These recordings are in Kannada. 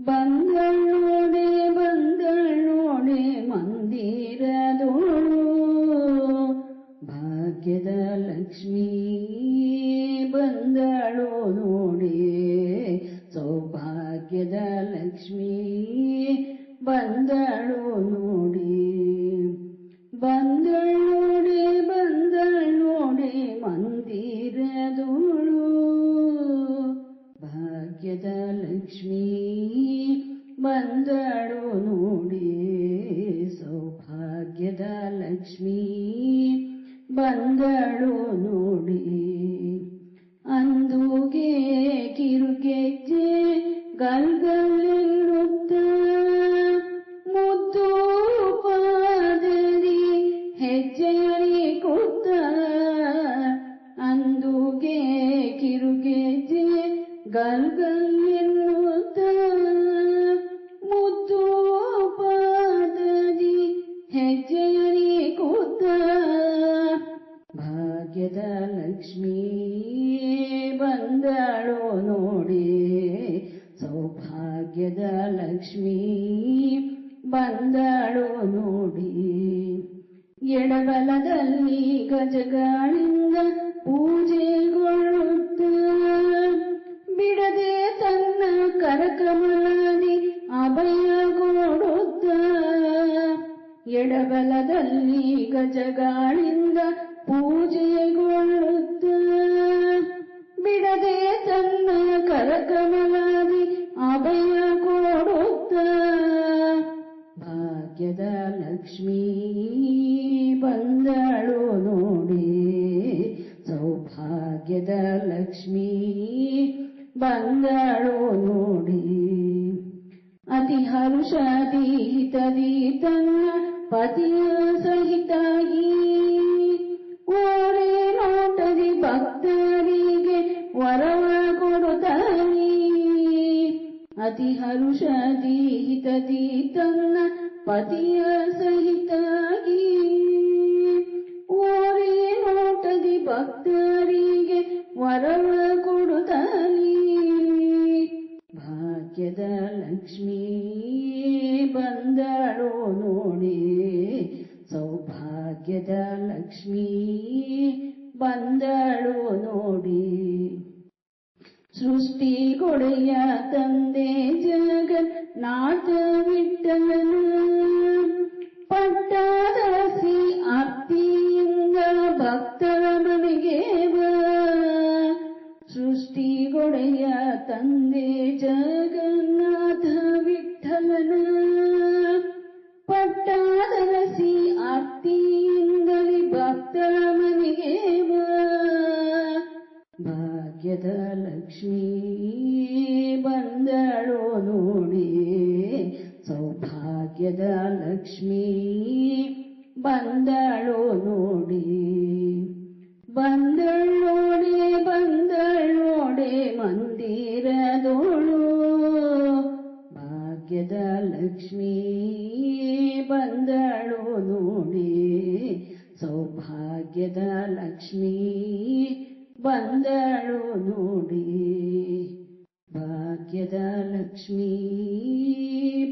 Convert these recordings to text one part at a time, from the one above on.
ಬಂದಳೋಡೆ ಮಂದಿರದೋಳು ಭಾಗ್ಯದ ಲಕ್ಷ್ಮೀ ಬಂದಳು ನೋಡಿ ಸೌಭಾಗ್ಯದ ಲಕ್ಷ್ಮೀ ಬಂದಳು ನೋಡಿ ಬಂದಳೋಡೆ ಮಂದಿರದೋಳು ಭಾಗ್ಯದ ಲಕ್ಷ್ಮೀ ಬಂದಳು ನೋಡಿ ಸೌಭಾಗ್ಯದ ಲಕ್ಷ್ಮೀ ಬಂದಳು ನೋಡಿ ಅಂದುಗೆ ಕಿರುಗೆಜ್ಜೆ ಗಲ್ಗಲ್ಲೆನ್ನುತ್ತ ಮುದ್ದು ಪಾದದಿ ಹೆಜ್ಜೆಯರಿ ಕೂತ ಅಂದುಗೆ ಕಿರುಗೆಜ್ಜೆ ಗಲ್ಗಲ್ಲೆನ್ನುತ್ತ ಮುದ್ದು ಪಾದದಿ ಹೆಜ್ಜೆಯರಿ ಕೂತ ಭಾಗ್ಯದ ಲಕ್ಷ್ಮೀ ಬಂದಳು ನೋಡಿ ಸೌಭಾಗ್ಯದ ಲಕ್ಷ್ಮೀ ಬಂದಳು ನೋಡಿ ಎಡಬಲದಲ್ಲಿ ಗಜಗಳಿಂದ ಪೂಜೆಗೊಳ್ಳುತ್ತ ಬಿಡದೆ ತನ್ನ ಕರಕಮಲದಿ ಅಭಯ ಕೊಡುತ್ತ ಎಡಬಲದಲ್ಲಿ ಗಜಗಳಿಂದ ಪೂಜೆಗೊಳ್ಳುತ್ತ ಬಿಡದೆ ತನ್ನ ಕರಕಮಲದಿ ಅಭಯ ಕೊಡುತ್ತ ಭಾಗ್ಯದ ಲಕ್ಷ್ಮೀ ಬಂದಳು ನೋಡಿ ಸೌಭಾಗ್ಯದ ಲಕ್ಷ್ಮೀ ಬಂದಳು ನೋಡಿ ಅತಿ ಹರುಷದಿ ಹಿತದಿ ತನ್ನ ಪತಿಯ ಸಹಿತಾಗಿ ಓರೆ ನೋಟದಿ ಭಕ್ತರಿಗೆ ವರವ ಕೊಡುತ್ತಾನೆ ಅತಿ ಹರುಷದಿ ಹಿತದಿ ತನ್ನ ಪತಿಯ ಸಹಿತಾಗಿ ಓರೆ ನೋಟದಿ ಭಕ್ತರಿಗೆ ವರವ ಕೊಡುತ್ತಾನೆ ಭಾಗ್ಯದ ಲಕ್ಷ್ಮೀ ಬಂದಳು ನೋಡಿ ಸೌಭಾಗ್ಯದ ಲಕ್ಷ್ಮೀ ಬಂದಳು ನೋಡಿ ಸೃಷ್ಟಿಗೊಡೆಯ ತಂದೆ ಜಗನ್ನಾಥ ವಿಠ್ಠಲನು ಪಟ್ಟಾದಸಿ ಆರ್ತಿಯಿಂದ ಭಕ್ತರ ಮನೆಗೆ ಸೃಷ್ಟಿಗೊಡೆಯ ತಂದೆ ಜಗನ್ನಾಥ ವಿಠ್ಠಲನ ಪಟ್ಟಾದಸಿ ಆರ್ತಿಯಿಂದಲೇ ಭಕ್ತರ ಮನೆಗೆ ಭಾಗ್ಯದ ಲಕ್ಷ್ಮೀ ಬಂದಳು ನೋಡಿ ಸೌಭಾಗ್ಯದ ಲಕ್ಷ್ಮೀ ಬಂದಳು ನೋಡಿ ಬಂದಳೋಡೆ ಮಂದಿರದೋಳು ಭಾಗ್ಯದ ಲಕ್ಷ್ಮೀ ಬಂದಳು ನೋಡಿ ಸೌಭಾಗ್ಯದ ಲಕ್ಷ್ಮೀ ಬಂದಳು ನೋಡಿ ಭಾಗ್ಯದ ಲಕ್ಷ್ಮೀ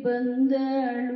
ಬಂದಳು